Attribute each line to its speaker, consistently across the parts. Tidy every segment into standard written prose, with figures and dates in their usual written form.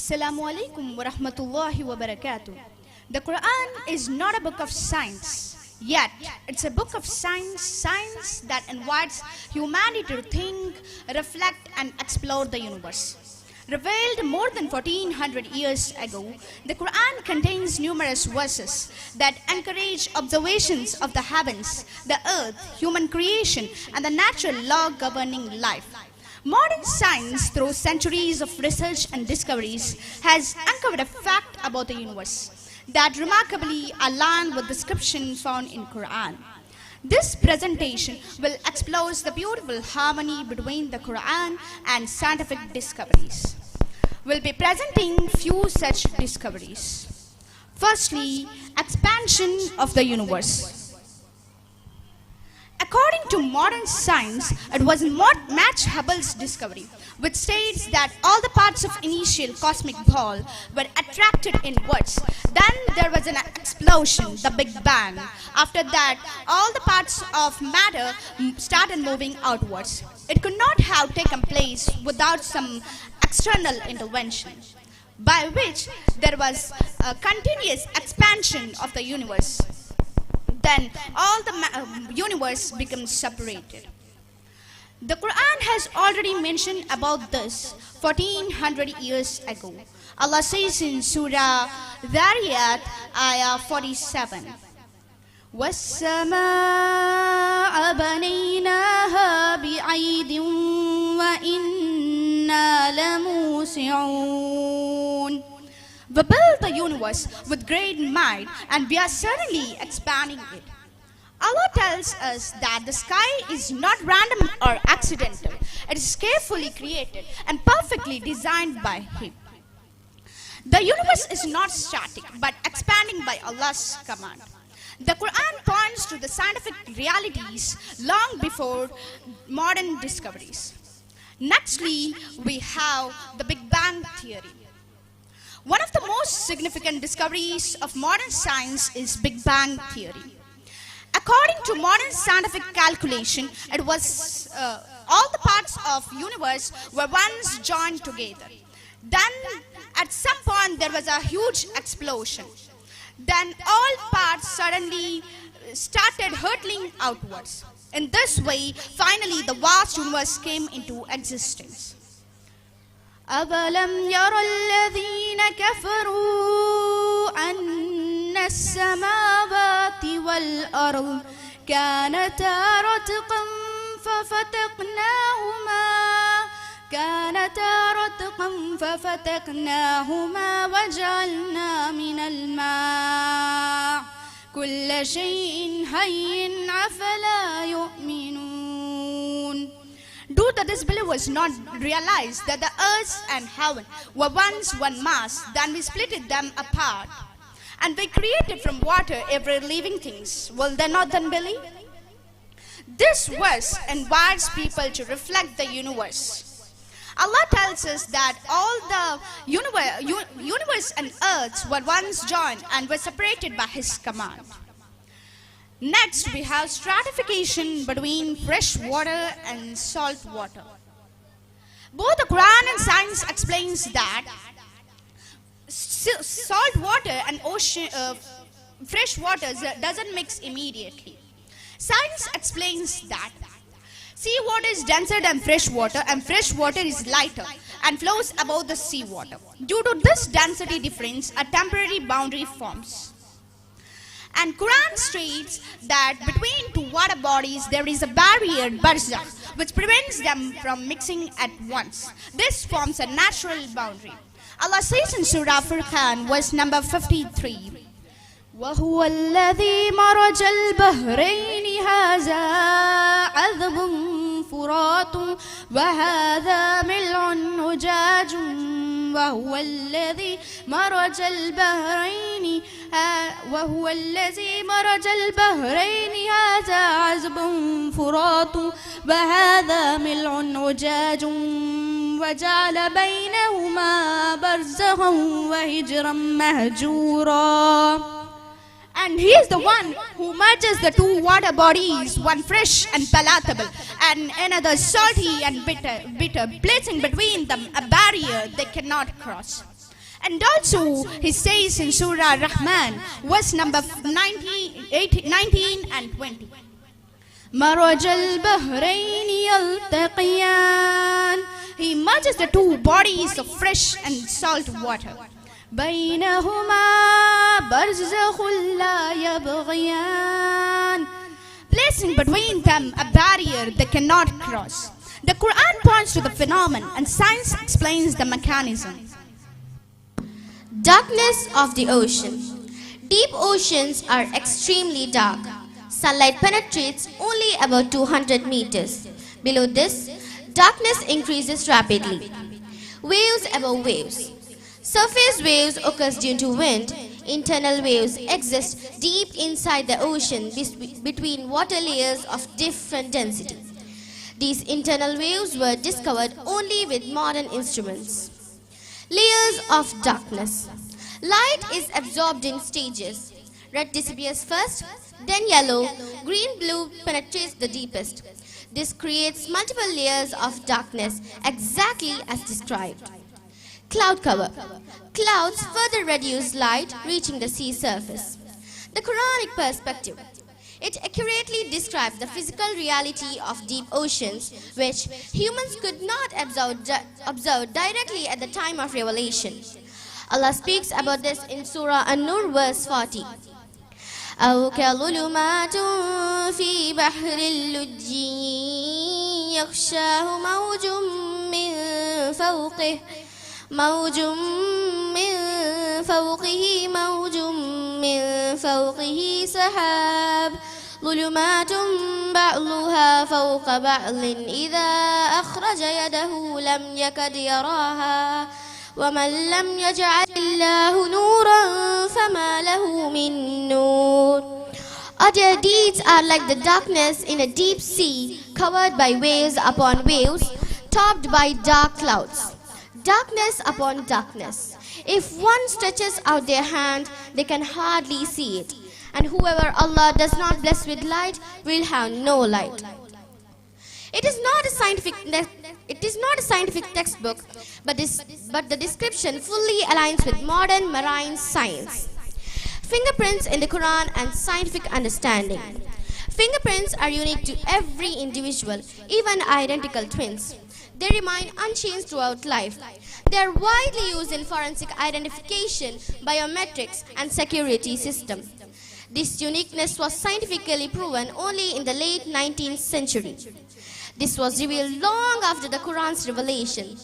Speaker 1: Assalamu alaikum wa rahmatullahi wa barakatuh. The Quran is not a book of science, yet it's a book of science that invites humanity to think, reflect and explore the universe. Revealed more than 1400 years ago, the Quran contains numerous verses that encourage observations of the heavens, the earth, human creation and the natural law governing life. Modern science, through centuries of research and discoveries, has uncovered a fact about the universe that remarkably align with the description found in Quran. This presentation will explore the beautiful harmony between the Quran and scientific discoveries. We'll be presenting few such discoveries. Firstly, expansion of the universe. According to modern science, it was Max Hubble's discovery, which states that all the parts of initial cosmic ball were attracted inwards. Then there was an explosion, the Big Bang. After that, all the parts of matter started moving outwards. It could not have taken place without some external intervention, by which there was a continuous expansion of the universe. Then all the universe becomes separated. The Quran has already mentioned about this 1400 years ago. Allah says in Surah Dhariyat, ayah 47, وَالسَّمَاءَ بَنَيْنَاهَا بِعَيْدٍ وَإِنَّا لَمُوسِعُونَ. We build the universe with great might and we are certainly expanding it. Allah tells us that the sky is not random or accidental. It is carefully created and perfectly designed by Him. The universe is not static but expanding by Allah's command. The Quran points to the scientific realities long before modern discoveries. Nextly, we have the Big Bang theory. One of the most significant discoveries of modern science is Big Bang theory. According to modern scientific calculation, it was all the parts of universe were once joined together. Then at some point there was a huge explosion. Then all parts suddenly started hurtling outwards. In this way, finally the vast universe came into existence. أَوَلَمْ يَرَ الَّذِينَ كَفَرُوا أَنَّ السَّمَاوَاتِ وَالْأَرْضَ كَانَتَا رَتْقًا فَفَتَقْنَاهُمَا وَجَعَلْنَا مِنَ الْمَاءِ كُلَّ شَيْءٍ حَيٍّ أَفَلَا يُؤْمِنُونَ. Do the disbelievers not realize that the earth and heaven were once one mass, then we splitted them apart, and we created from water every living thing? Will they not then believe? This verse invites people to reflect the universe. Allah tells us that all the universe and earth were once joined and were separated by His command. Next, we have stratification between fresh water and salt water. Both the Quran and science explains that salt water and fresh water doesn't mix immediately. Science explains that seawater is denser than fresh water and fresh water is lighter and flows above the seawater. Due to this density difference, a temporary boundary forms. And Quran states that between two water bodies there is a barrier, barzakh, which prevents them from mixing at once. This forms a natural boundary. Allah says in Surah Furqan, verse number 53, وَهُوَ الَّذِي مَرَجَ الْبَحْرَيْنِ هَذَا عَذْبٌ فُرَاتٌ وَهَذَا مِلْعٌ أُجَاجٌ وهو الذي مرج البحرين هذا عذب فرات وهذا ملح أجاج وجعل بينهما برزخا وحجرا مهجورا. And He is the one who merges the two water bodies, one fresh and palatable, and another salty and bitter, placing between them a barrier they cannot cross. And also, he says in Surah Rahman, verse number 19 and 20. مرج البحرين يلتقيان. He merges the two bodies of fresh and salt water. بينهما برزخ لا يبغيان. Placing between them a barrier they cannot cross. The Quran points to the phenomenon and science explains the mechanism.
Speaker 2: Darkness of the ocean. Deep oceans are extremely dark. Sunlight penetrates only about 200 meters. Below this, darkness increases rapidly. Waves above waves. Surface waves occur due to wind. Internal waves exist deep inside the ocean between water layers of different density. These internal waves were discovered only with modern instruments. Layers of darkness. Light is absorbed in stages. Red disappears first, then yellow, green, blue penetrates the deepest. This creates multiple layers of darkness exactly as described. Cloud cover. Clouds further reduce light reaching the sea surface. The Quranic perspective. It accurately describes the physical reality of deep oceans, which humans could not observe directly at the time of revelation. Allah speaks about this in Surah An-Nur verse 40. أو كظلمات في بحر اللج يغشاه موج من فوقه موج من فوقه سحاب ظلمات بعضها فوق بعض إذا أخرج يده لم يكد يراها ومن لم يجعل الله نورا فما له من نور. Other deeds are like the darkness in a deep sea, covered by waves upon waves, topped by dark clouds. Darkness upon darkness. If one stretches out their hand, they can hardly see it. And whoever Allah does not bless with light will have no light. It is not a scientific textbook, but the description fully aligns with modern marine science. Fingerprints in the Quran and scientific understanding. Fingerprints are unique to every individual, even identical twins. They remain unchanged throughout life. They are widely used in forensic identification, biometrics, and security systems. This uniqueness was scientifically proven only in the late 19th century. This was revealed long after the Quran's revelation.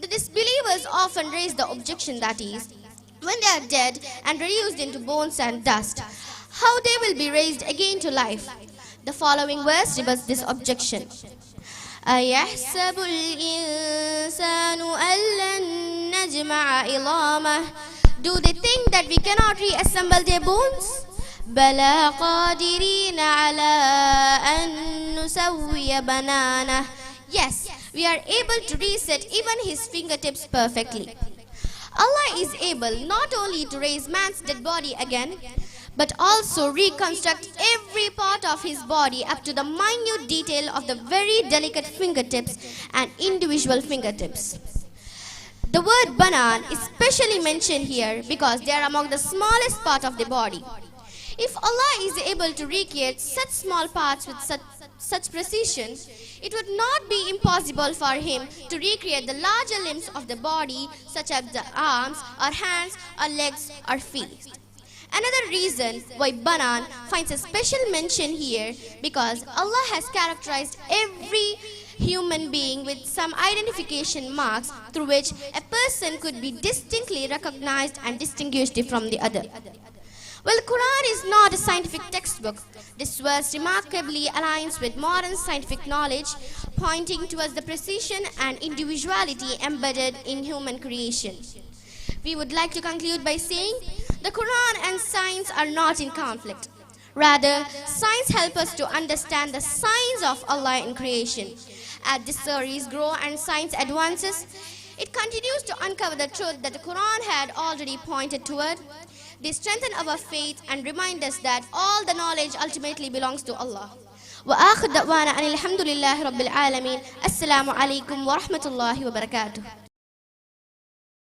Speaker 2: The disbelievers often raise the objection that is, when they are dead and reduced into bones and dust, how they will be raised again to life. The following verse rebuts this objection. أَيَحْسَبُ الْإِنسَانُ أَن لَّن نَّجْمَعَ عِظَامَهُ. Do they think that we cannot reassemble their bones? بَلَى قَادِرِينَ عَلَىٰ أَن نُّسَوِّيَ بَنَانَهُ. Yes, we are able to reset even his fingertips perfectly. Allah is able not only to raise man's dead body again, but also reconstruct every part of his body up to the minute detail of the very delicate fingertips and individual fingertips. The word banan is specially mentioned here because they are among the smallest part of the body. If Allah is able to recreate such small parts with such precision, it would not be impossible for him to recreate the larger limbs of the body, such as the arms or hands or legs or feet. Another reason why banan finds a special mention here because Allah has characterized every human being with some identification marks through which a person could be distinctly recognized and distinguished from the other. Well, the Quran is not a scientific textbook. This verse remarkably aligns with modern scientific knowledge, pointing towards the precision and individuality embedded in human creation. We would like to conclude by saying, the Quran and science are not in conflict. Rather, science helps us to understand the signs of Allah in creation. As this series grows and science advances, it continues to uncover the truth that the Quran had already pointed toward. They strengthen our faith and remind us that all the knowledge ultimately belongs to Allah. وآخر دعوانا أن الحمد لله رب العالمين. السلام عليكم ورحمة الله وبركاته.